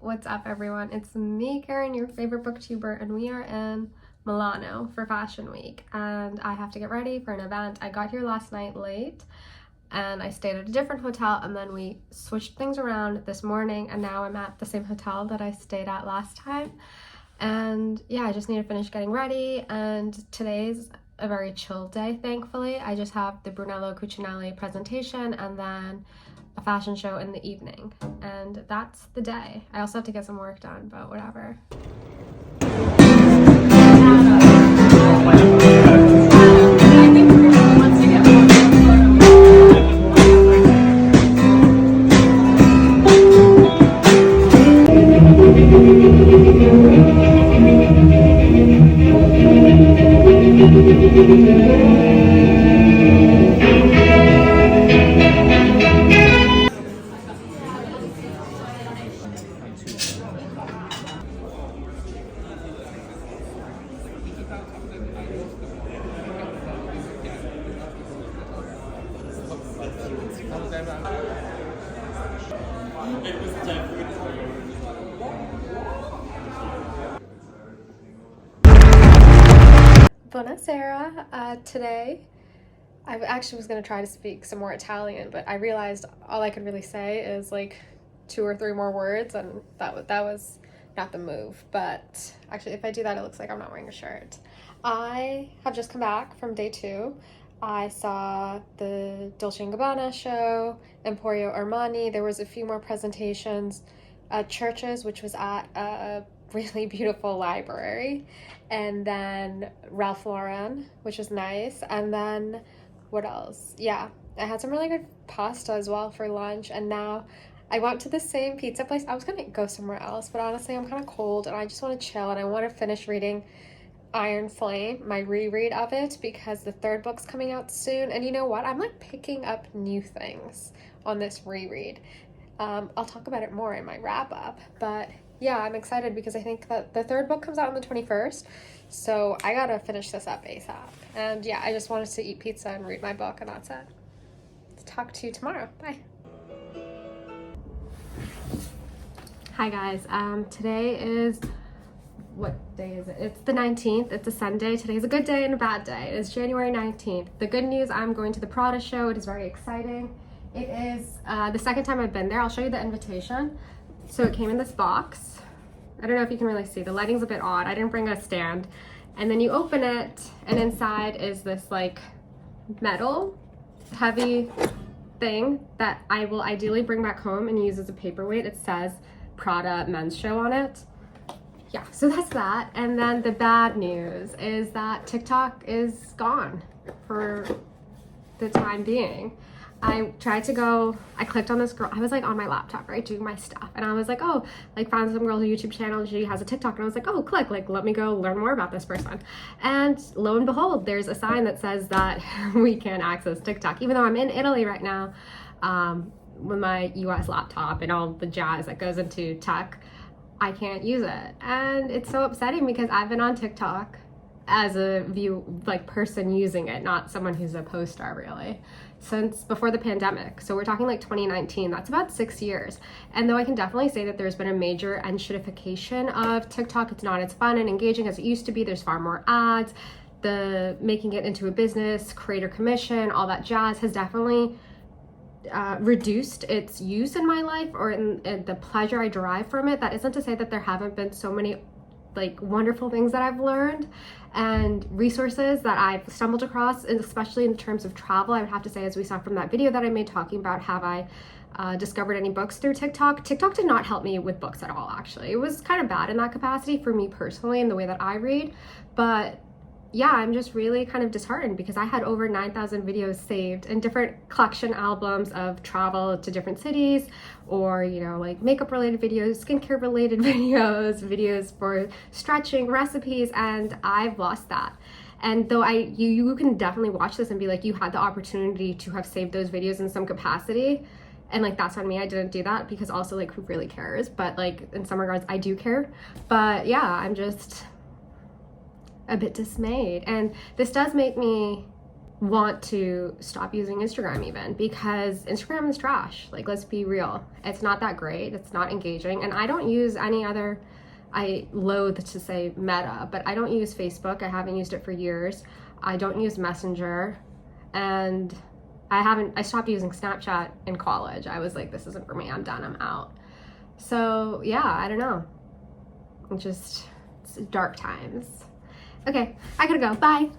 What's up, everyone? It's me, Karen, your favorite booktuber, and we are in Milano for Fashion Week, and I have to get ready for an event. I got here last night late, and I stayed at a different hotel, and then we switched things around this morning, and now I'm at the same hotel that I stayed at last time. And yeah, I just need to finish getting ready, and today's a very chill day, thankfully. I just have the Brunello Cucinelli presentation and then a fashion show in the evening, and that's the day. I also have to get some work done, but whatever. Buonasera. Today I actually was going to try to speak some more Italian, but I realized all I could really say is like 2 or 3 more words, and that was not the move. But actually, if I do that, it looks like I'm not wearing a shirt. I have just come back from day 2. I saw the Dolce & Gabbana show, Emporio Armani. There was a few more presentations at churches, which was at a really beautiful library, and then Ralph Lauren, which was nice. And then what else? Yeah, I had some really good pasta as well for lunch, and now I went to the same pizza place. I was gonna go somewhere else, but honestly I'm kind of cold and I just want to chill, and I want to finish reading Iron Flame, my reread of it, because the 3rd book's coming out soon. And you know what, I'm like picking up new things on this reread. I'll talk about it more in my wrap up, but yeah, I'm excited because I think that the 3rd book comes out on the 21st, so I gotta finish this up ASAP. And yeah, I just wanted to eat pizza and read my book, and that's it. Talk to you tomorrow. Bye. Hi guys, today is, what day is it? It's the 19th. It's a Sunday. Today's a good day and a bad day. It's January 19th. The good news, I'm going to the Prada show. It is very exciting. It is the 2nd time I've been there. I'll show you the invitation. So it came in this box. I don't know if you can really see. The lighting's a bit odd. I didn't bring a stand. And then you open it, and inside is this like metal heavy thing that I will ideally bring back home and use as a paperweight. It says Prada Men's Show on it. Yeah, so that's that. And then the bad news is that TikTok is gone for the time being. I tried to go, I clicked on this girl, I was like on my laptop, right, doing my stuff, and I was like, oh, like found some girl's YouTube channel, she has a TikTok, and I was like, oh, click, like let me go learn more about this person. And lo and behold, there's a sign that says that we can't access TikTok, even though I'm in Italy right now with my US laptop and all the jazz that goes into tech. I can't use it, and it's so upsetting because I've been on TikTok as a person using it, not someone who's a poster really, since before the pandemic. So we're talking like 2019. That's about 6 years. And though I can definitely say that there's been a major enshittification of TikTok, it's not as fun and engaging as it used to be. There's far more ads. The making it into a business, creator commission, all that jazz has definitely reduced its use in my life, or in the pleasure I derive from it. That isn't to say that there haven't been so many like wonderful things that I've learned and resources that I've stumbled across, and especially in terms of travel. I would have to say, as we saw from that video that I made talking about have I discovered any books through TikTok. TikTok did not help me with books at all, actually. It was kind of bad in that capacity for me personally in the way that I read. But yeah, I'm just really kind of disheartened because I had over 9,000 videos saved in different collection albums of travel to different cities, or, you know, like makeup related videos, skincare related videos, videos for stretching, recipes, and I've lost that. And though you can definitely watch this and be like, you had the opportunity to have saved those videos in some capacity, and like that's on me. I didn't do that because also like who really cares? But like in some regards I do care. But yeah, I'm just a bit dismayed, and this does make me want to stop using Instagram even, because Instagram is trash. Like, let's be real. It's not that great. It's not engaging. And I don't use any other, I loathe to say Meta, but I don't use Facebook. I haven't used it for years. I don't use Messenger. And I stopped using Snapchat in college. I was like, this isn't for me. I'm done. I'm out. So yeah, I don't know. It's dark times. Okay, I gotta go. Bye.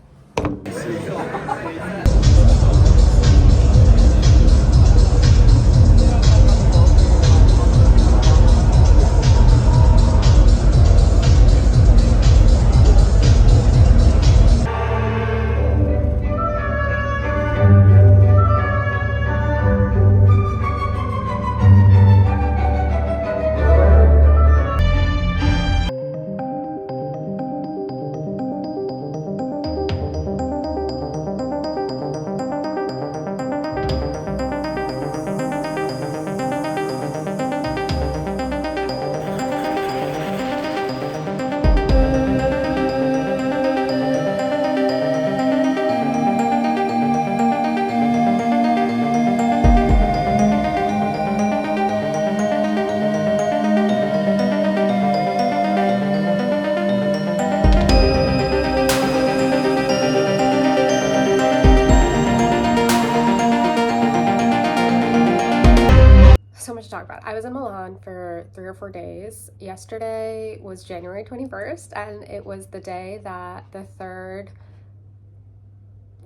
So much to talk about. I was in Milan for 3 or 4 days. Yesterday was January 21st, and it was the day that the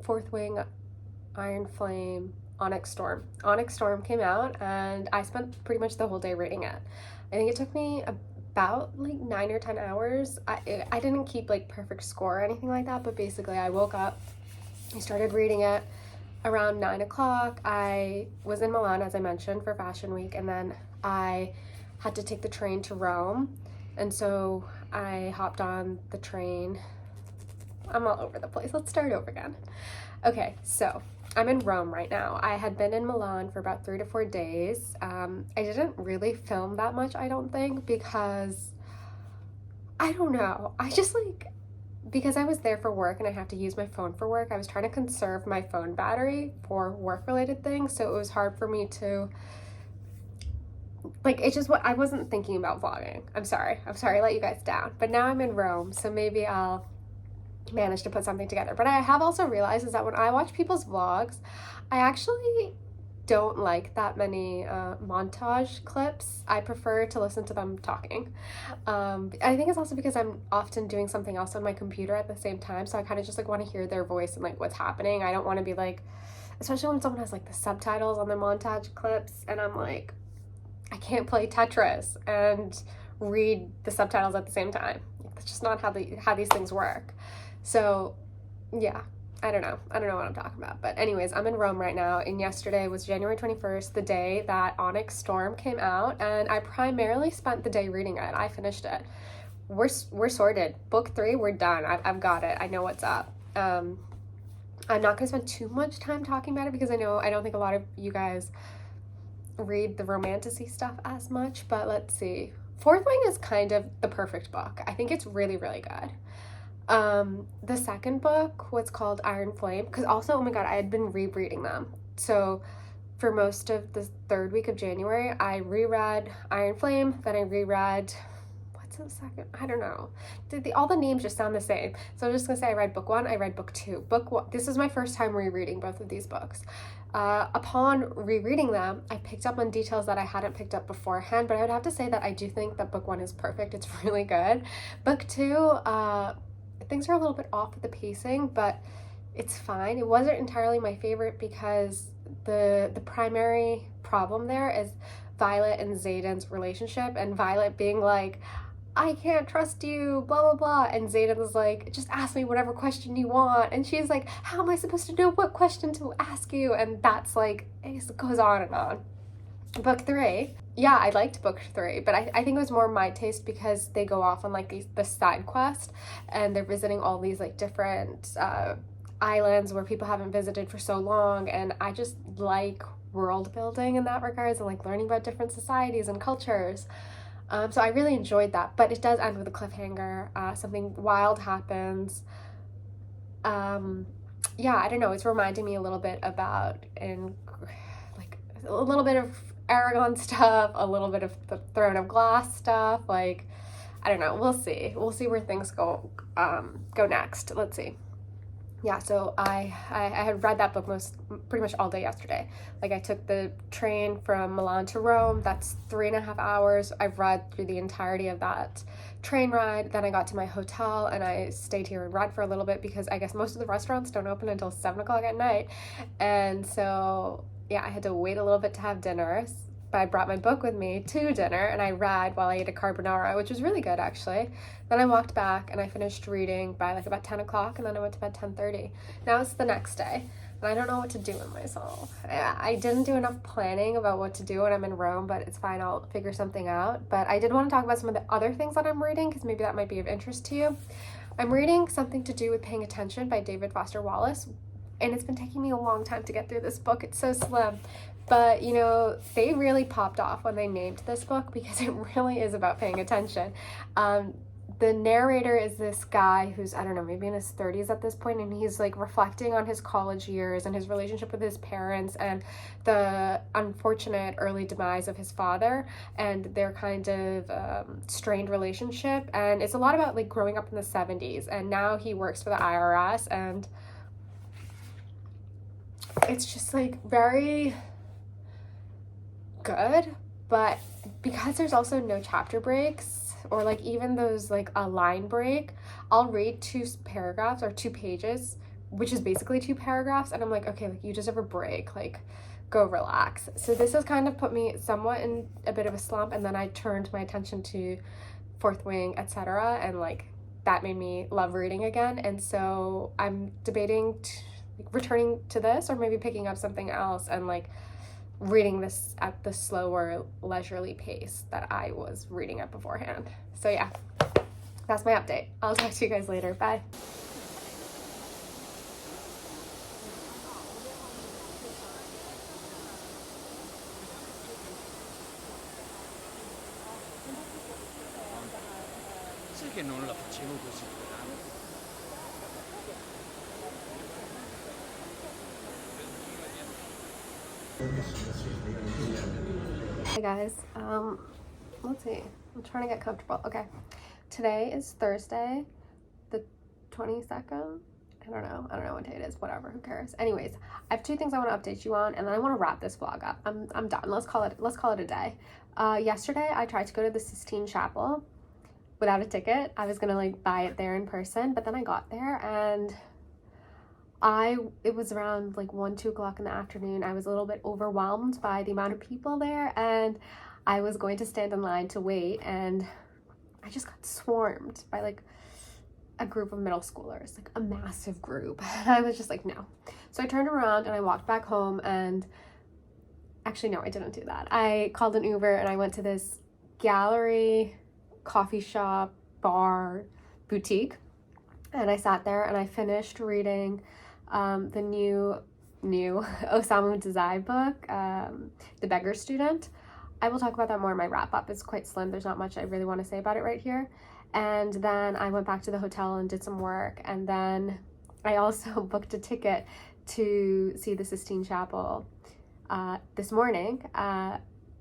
fourth wing Iron Flame Onyx Storm came out, and I spent pretty much the whole day reading it. I think it took me about like 9 or 10 hours. I didn't keep like perfect score or anything like that, but basically I woke up, I started reading it around 9 o'clock. I was in Milan, as I mentioned, for Fashion Week, and then I had to take the train to Rome, and so I hopped on the train. I'm all over the place. Let's start over again. Okay, so I'm in Rome right now. I had been in Milan for about 3 to 4 days. I didn't really film that much, I don't think, because I don't know. Because I was there for work and I have to use my phone for work, I was trying to conserve my phone battery for work-related things, so it was hard for me to, like, it's just what I wasn't thinking about vlogging. I'm sorry I let you guys down, but now I'm in Rome, so maybe I'll manage to put something together. But I have also realized is that when I watch people's vlogs, I actually don't like that many montage clips. I prefer to listen to them talking. I think it's also because I'm often doing something else on my computer at the same time, so I kind of just like want to hear their voice and like what's happening. I don't want to be like, especially when someone has like the subtitles on their montage clips, and I'm like, I can't play Tetris and read the subtitles at the same time. That's just not how these things work. So yeah, I don't know what I'm talking about. But anyways, I'm in Rome right now, and yesterday was January 21st, the day that Onyx Storm came out, and I primarily spent the day reading it. I finished it. We're sorted. Book 3, we're done. I've got it. I know what's up. I'm not going to spend too much time talking about it because I don't think a lot of you guys read the romantic-y stuff as much, but let's see. Fourth Wing is kind of the perfect book. I think it's really, really good. The second book was called Iron Flame, because also, oh my god, I had been rereading them. So for most of the 3rd week of January, I reread Iron Flame, then I reread, what's the second? I don't know. All the names just sound the same. So I'm just gonna say I read book 1, I read book 2. Book 1, this is my first time rereading both of these books. Upon rereading them, I picked up on details that I hadn't picked up beforehand, but I would have to say that I do think that book 1 is perfect. It's really good. Book 2, things are a little bit off with the pacing, but it's fine. It wasn't entirely my favorite because the primary problem there is Violet and Xaden's relationship, and Violet being like, I can't trust you, blah blah blah, and Xaden's like, just ask me whatever question you want, and she's like, how am I supposed to know what question to ask you? And that's like, it just goes on and on. Book 3, yeah, I liked book 3, but I think it was more my taste because they go off on like the side quest, and they're visiting all these like different islands where people haven't visited for so long, and I just like world building in that regards, and like learning about different societies and cultures. So I really enjoyed that, but it does end with a cliffhanger. Something wild happens. yeah, I don't know, it's reminding me a little bit about, and like a little bit of Eragon stuff, a little bit of the Throne of Glass stuff. Like, I don't know, we'll see where things go next. Let's see. Yeah, so I had read that book pretty much all day yesterday. Like, I took the train from Milan to Rome. That's 3.5 hours. I've read through the entirety of that train ride. Then I got to my hotel and I stayed here and read for a little bit because I guess most of the restaurants don't open until 7 o'clock at night. And so, yeah, I had to wait a little bit to have dinner. But I brought my book with me to dinner and I read while I ate a carbonara, which was really good actually. Then I walked back and I finished reading by like about 10 o'clock and then I went to bed 10:30. Now it's the next day and I don't know what to do with myself. I didn't do enough planning about what to do when I'm in Rome, but it's fine, I'll figure something out. But I did want to talk about some of the other things that I'm reading because maybe that might be of interest to you. I'm reading Something to Do with Paying Attention by David Foster Wallace, and it's been taking me a long time to get through this book. It's so slim. But, you know, they really popped off when they named this book because it really is about paying attention. The narrator is this guy who's, I don't know, maybe in his 30s at this point, and he's like reflecting on his college years and his relationship with his parents and the unfortunate early demise of his father and their kind of strained relationship. And it's a lot about like growing up in the 70s, and now he works for the IRS, and it's just like very good. But because there's also no chapter breaks or like even those like a line break, I'll read 2 paragraphs or 2 pages, which is basically 2 paragraphs, and I'm like, okay, like you deserve a break, like go relax. So this has kind of put me somewhat in a bit of a slump, and then I turned my attention to Fourth Wing, etc., and like that made me love reading again. And so I'm debating returning to this or maybe picking up something else and like reading this at the slower, leisurely pace that I was reading it beforehand. So yeah, that's my update. I'll talk to you guys later. Bye. Sai che non la facevo così tanto? Hey guys, let's see, I'm trying to get comfortable. Okay, today is Thursday, the 22nd. I don't know what day it is, whatever, who cares. Anyways, I have 2 things I want to update you on, and then I want to wrap this vlog up. I'm done. Let's call it a day. Yesterday I tried to go to the Sistine Chapel without a ticket. I was gonna like buy it there in person, but then I got there and it was around like 1-2 o'clock in the afternoon. I was a little bit overwhelmed by the amount of people there, and I was going to stand in line to wait, and I just got swarmed by like a group of middle schoolers, like a massive group. And I was just like, no. So I turned around and I walked back home, and actually no, I didn't do that. I called an Uber and I went to this gallery, coffee shop, bar, boutique, and I sat there and I finished reading the new Osamu Dazai book, The Beggar Student. I will talk about that more in my wrap-up. It's quite slim. There's not much I really want to say about it right here. And then I went back to the hotel and did some work, and then I also booked a ticket to see the Sistine Chapel this morning.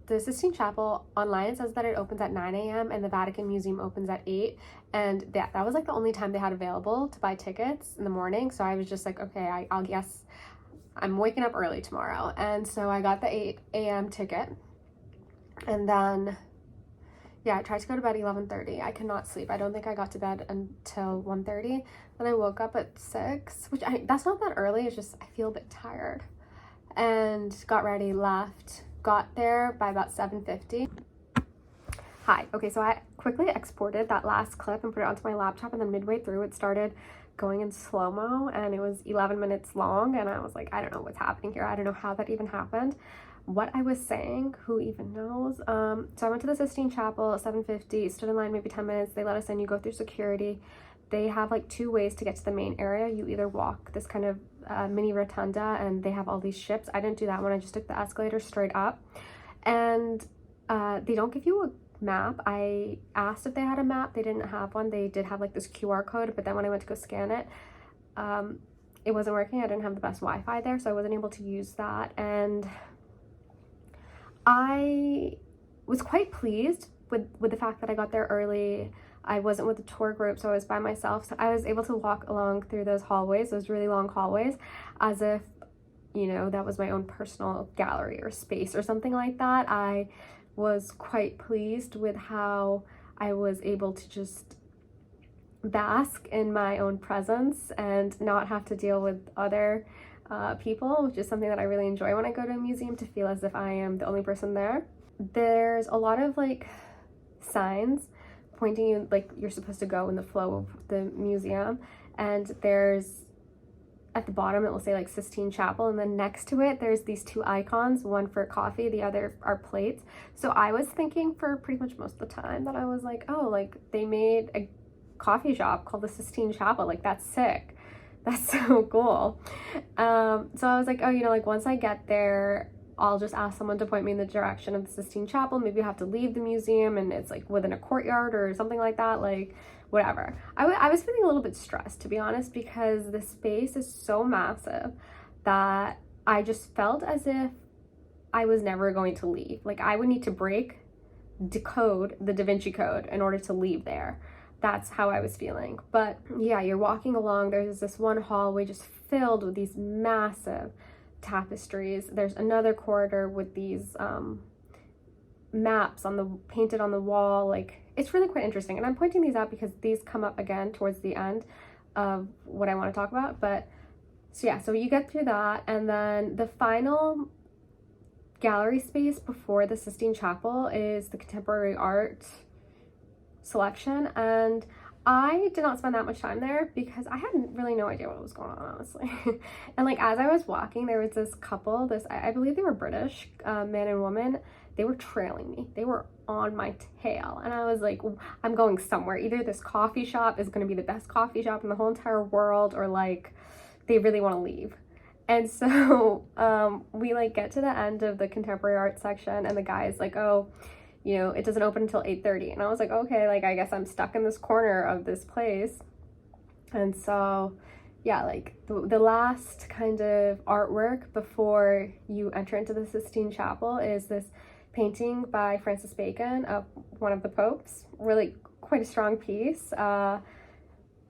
The Sistine Chapel, online it says that it opens at 9 a.m. and the Vatican Museum opens at 8, and that was like the only time they had available to buy tickets in the morning. So I was just like, okay, I'll guess I'm waking up early tomorrow. And so I got the 8 a.m. ticket, and then yeah, I tried to go to bed 11:30. I could not sleep. I don't think I got to bed until 1:30. Then I woke up at 6, which that's not that early. It's just I feel a bit tired, and got ready, left. Got there by about 7:50. Hi. Okay, so I quickly exported that last clip and put it onto my laptop, and then midway through it started going in slow-mo, and it was 11 minutes long, and I was like, I don't know what's happening here. I don't know how that even happened. What I was saying, who even knows? So I went to the Sistine Chapel at 7:50, stood in line maybe 10 minutes. They let us in. You go through security. They have like 2 ways to get to the main area. You either walk this kind of mini rotunda, and they have all these ships. I didn't do that one. I just took the escalator straight up, and they don't give you a map. I asked if they had a map. They didn't have one. They did have like this QR code, but then when I went to go scan it, it wasn't working. I didn't have the best Wi-Fi there, so I wasn't able to use that. And I was quite pleased with the fact that I got there early. I wasn't with the tour group, so I was by myself. So I was able to walk along through those hallways, those really long hallways, as if, you know, that was my own personal gallery or space or something like that. I was quite pleased with how I was able to just bask in my own presence and not have to deal with other people, which is something that I really enjoy when I go to a museum, to feel as if I am the only person there. There's a lot of like signs pointing you like you're supposed to go in the flow of the museum, and there's at the bottom it will say like Sistine Chapel, and then next to it there's these two icons, one for coffee, the other are plates. So I was thinking for pretty much most of the time that I was like, oh, like they made a coffee shop called the Sistine Chapel, like that's sick, that's so cool. So I was like, oh, you know, like once I get there I'll just ask someone to point me in the direction of the Sistine Chapel. Maybe I have to leave the museum and it's like within a courtyard or something like that, like whatever. I was feeling a little bit stressed, to be honest, because the space is so massive that I just felt as if I was never going to leave. Like I would need to decode the Da Vinci Code in order to leave there. That's how I was feeling. But yeah, you're walking along, there's this one hallway just filled with these massive tapestries. There's another corridor with these maps painted on the wall. Like it's really quite interesting, and I'm pointing these out because these come up again towards the end of what I want to talk about. But so yeah, so you get through that, and then the final gallery space before the Sistine Chapel is the contemporary art selection, and I did not spend that much time there because I had really no idea what was going on, honestly. And like as I was walking, there was this couple, I believe they were British, man and woman. They were trailing me. They were on my tail, and I was like, I'm going somewhere. Either this coffee shop is going to be the best coffee shop in the whole entire world, or like they really want to leave. And so we like get to the end of the contemporary art section, and the guy is like, oh, you know, it doesn't open until 8:30. And I was like, okay, like I guess I'm stuck in this corner of this place. And so yeah, like the last kind of artwork before you enter into the Sistine Chapel is this painting by Francis Bacon of one of the popes. Really quite a strong piece.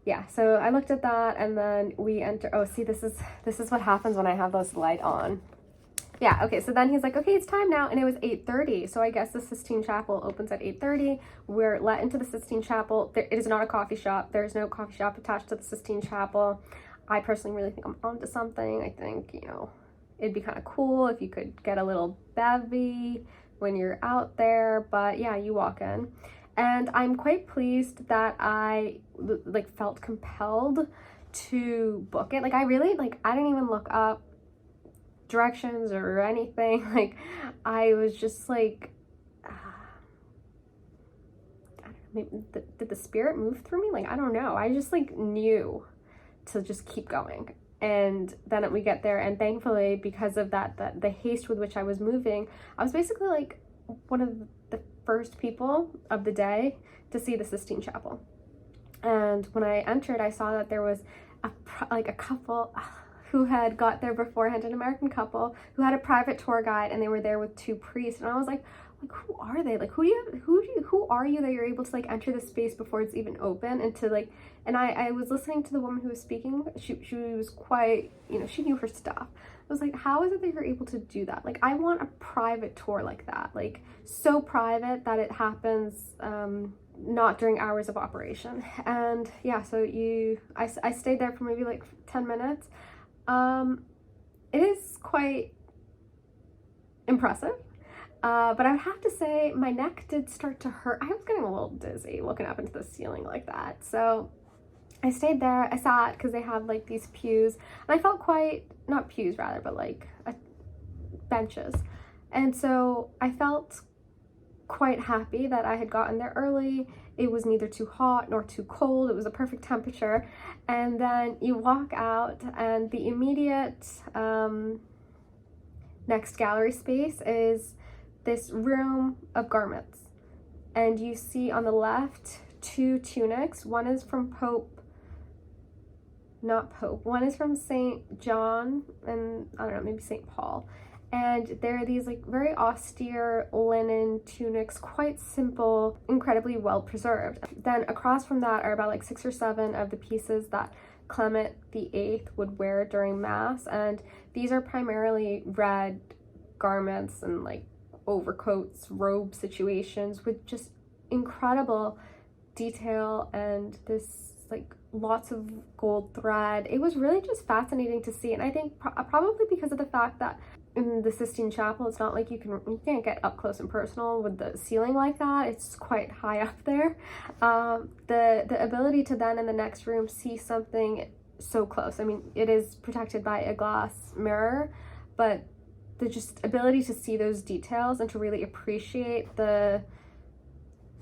Yeah, so I looked at that, and then we enter. Oh, see, this is what happens when I have this light on. Yeah, okay, so then he's like, okay, it's time now, and it was 8:30, so I guess the Sistine Chapel opens at 8:30. We're let into the Sistine Chapel. It is not a coffee shop. There's no coffee shop attached to the Sistine Chapel. I personally really think I'm onto something. I think, you know, it'd be kind of cool if you could get a little bevy when you're out there, but yeah, you walk in. And I'm quite pleased that I like felt compelled to book it. Like I didn't even look up directions or anything. Like I was just like, I don't know, maybe did the spirit move through me? Like I don't know. I just like knew to just keep going. And then we get there, and thankfully, because of that the haste with which I was moving, I was basically like one of the first people of the day to see the Sistine Chapel. And when I entered, I saw that there was a couple who had got there beforehand, an American couple who had a private tour guide, and they were there with two priests. And I was like who are they? Like who are you that you're able to like enter the space before it's even open, and to like, and I was listening to the woman who was speaking. She was quite, you know, she knew her stuff. I was like, how is it that you're able to do that? Like I want a private tour like that, like so private that it happens not during hours of operation. And yeah, so I stayed there for maybe like 10 minutes. It is quite impressive, but I would have to say my neck did start to hurt. I was getting a little dizzy looking up into the ceiling like that. So I stayed there. I sat because they have like these pews, and I felt quite, not pews rather, but like benches. And so I felt quite happy that I had gotten there early. It was neither too hot nor too cold. It was a perfect temperature. And then you walk out, and the immediate next gallery space is this room of garments. And you see on the left two tunics. One is from Pope not Pope. One is from St. John and I don't know, maybe St. Paul. And there are these like very austere linen tunics, quite simple, incredibly well preserved. Then across from that are about like 6 or 7 of the pieces that Clement VIII would wear during Mass, and these are primarily red garments and like overcoats, robe situations with just incredible detail and this like lots of gold thread. It was really just fascinating to see, and I think probably because of the fact that in the Sistine Chapel, it's not like you can't get up close and personal with the ceiling like that. It's quite high up there. The ability to then in the next room see something so close. I mean, it is protected by a glass mirror, but the just ability to see those details and to really appreciate the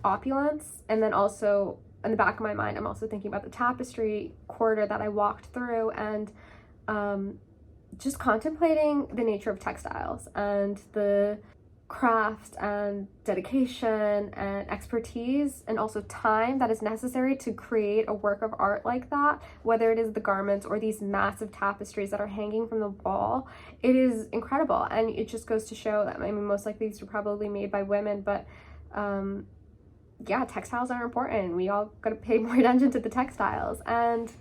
opulence. And then also in the back of my mind, I'm also thinking about the tapestry corridor that I walked through, and just contemplating the nature of textiles and the craft and dedication and expertise and also time that is necessary to create a work of art like that, whether it is the garments or these massive tapestries that are hanging from the wall. It is incredible, and it just goes to show that, I mean, most likely these were probably made by women, but yeah, textiles are important. We all gotta pay more attention to the textiles. And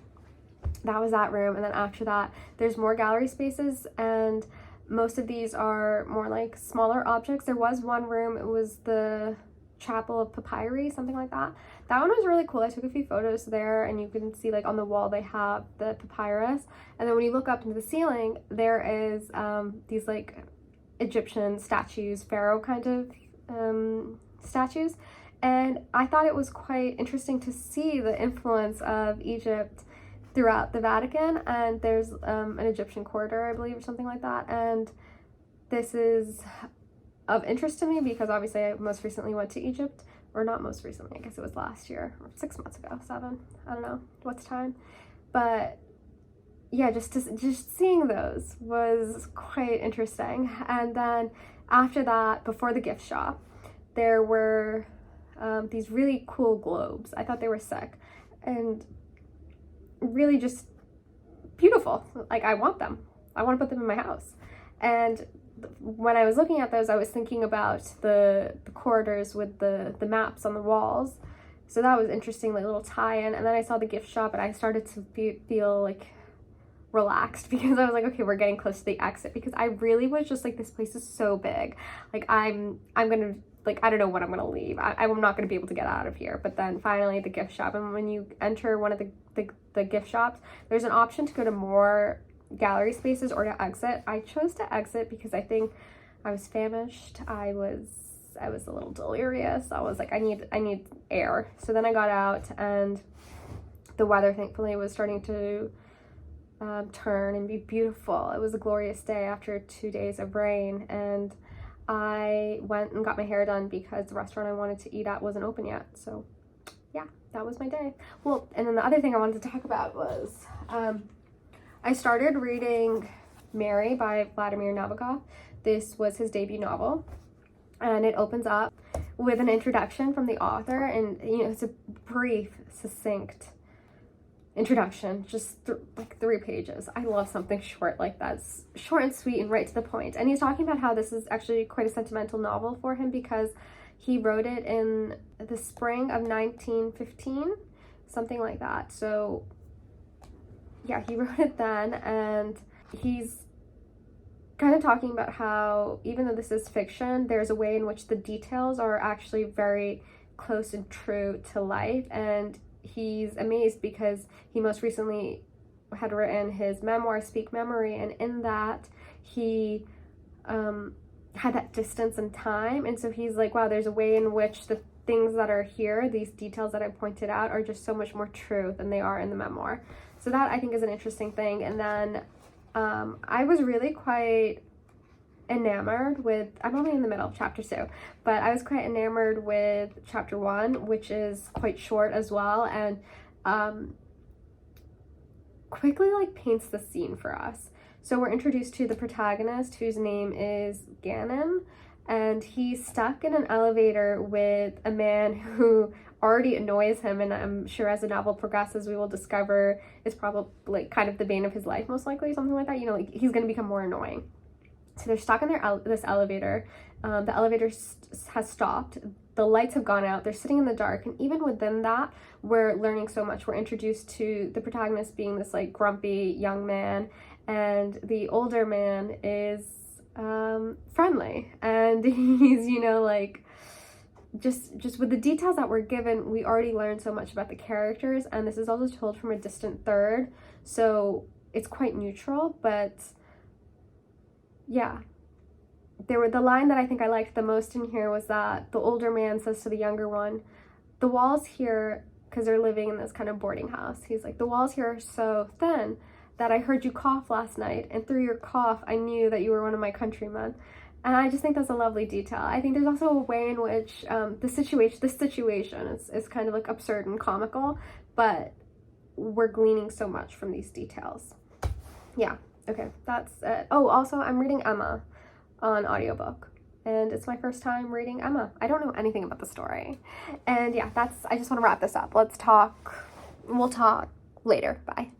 that was that room. And then after that, there's more gallery spaces, and most of these are more like smaller objects. There was one room, it was the Chapel of Papyri, something like that. That one was really cool. I took a few photos there, and you can see like on the wall they have the papyrus, and then when you look up into the ceiling, there is these like Egyptian statues, pharaoh kind of statues. And I thought it was quite interesting to see the influence of Egypt throughout the Vatican, and there's an Egyptian corridor, I believe, or something like that. And this is of interest to me because obviously I most recently went to Egypt, or not most recently, I guess it was last year, or 6 months ago, 7, I don't know what's time. But yeah, just seeing those was quite interesting. And then after that, before the gift shop, there were these really cool globes. I thought they were sick and really just beautiful. Like, I want them. I want to put them in my house. And when I was looking at those, I was thinking about the corridors with the maps on the walls. So that was interesting, like a little tie-in. And then I saw the gift shop, and I started to feel like relaxed because I was like, okay, we're getting close to the exit, because I really was just like, this place is so big. Like, I'm gonna, like, I don't know when I'm gonna leave. I'm not gonna be able to get out of here. But then finally the gift shop, and when you enter one of the gift shops, there's an option to go to more gallery spaces or to exit. I chose to exit because I think I was famished. I was a little delirious. I was like, I need air. So then I got out, and the weather thankfully was starting to turn and be beautiful. It was a glorious day after 2 days of rain, and I went and got my hair done because the restaurant I wanted to eat at wasn't open yet. So yeah, that was my day. Well, and then the other thing I wanted to talk about was I started reading Mary by Vladimir Nabokov. This was his debut novel, and it opens up with an introduction from the author, and you know, it's a brief, succinct introduction, just like 3 pages. I love something short like that. It's short and sweet and right to the point. And he's talking about how this is actually quite a sentimental novel for him because he wrote it in the spring of 1915, something like that. So yeah, he wrote it then, and he's kind of talking about how even though this is fiction, there's a way in which the details are actually very close and true to life. And he's amazed because he most recently had written his memoir, Speak Memory, and in that he had that distance and time, and so he's like, wow, there's a way in which the things that are here, these details that I pointed out, are just so much more true than they are in the memoir. So that I think is an interesting thing. And then I was really quite enamored with, I'm only in the middle of chapter 2, but I was quite enamored with chapter 1, which is quite short as well, and quickly like paints the scene for us. So we're introduced to the protagonist, whose name is Gannon, and he's stuck in an elevator with a man who already annoys him, and I'm sure as the novel progresses we will discover is probably like kind of the bane of his life, most likely, something like that. You know, like he's going to become more annoying. So they're stuck in this elevator. The elevator has stopped. The lights have gone out. They're sitting in the dark. And even within that, we're learning so much. We're introduced to the protagonist being this like grumpy young man. And the older man is friendly. And he's, you know, like just with the details that we're given, we already learned so much about the characters. And this is also told from a distant third. So it's quite neutral, but yeah. The line that I think I liked the most in here was that the older man says to the younger one, the walls here, because they're living in this kind of boarding house, he's like, the walls here are so thin that I heard you cough last night, and through your cough I knew that you were one of my countrymen. And I just think that's a lovely detail. I think there's also a way in which this situation is kind of like absurd and comical, but we're gleaning so much from these details. Yeah, okay, that's it. Oh, also I'm reading Emma on audiobook, and it's my first time reading Emma. I don't know anything about the story. And yeah, I just want to wrap this up. We'll talk later. Bye.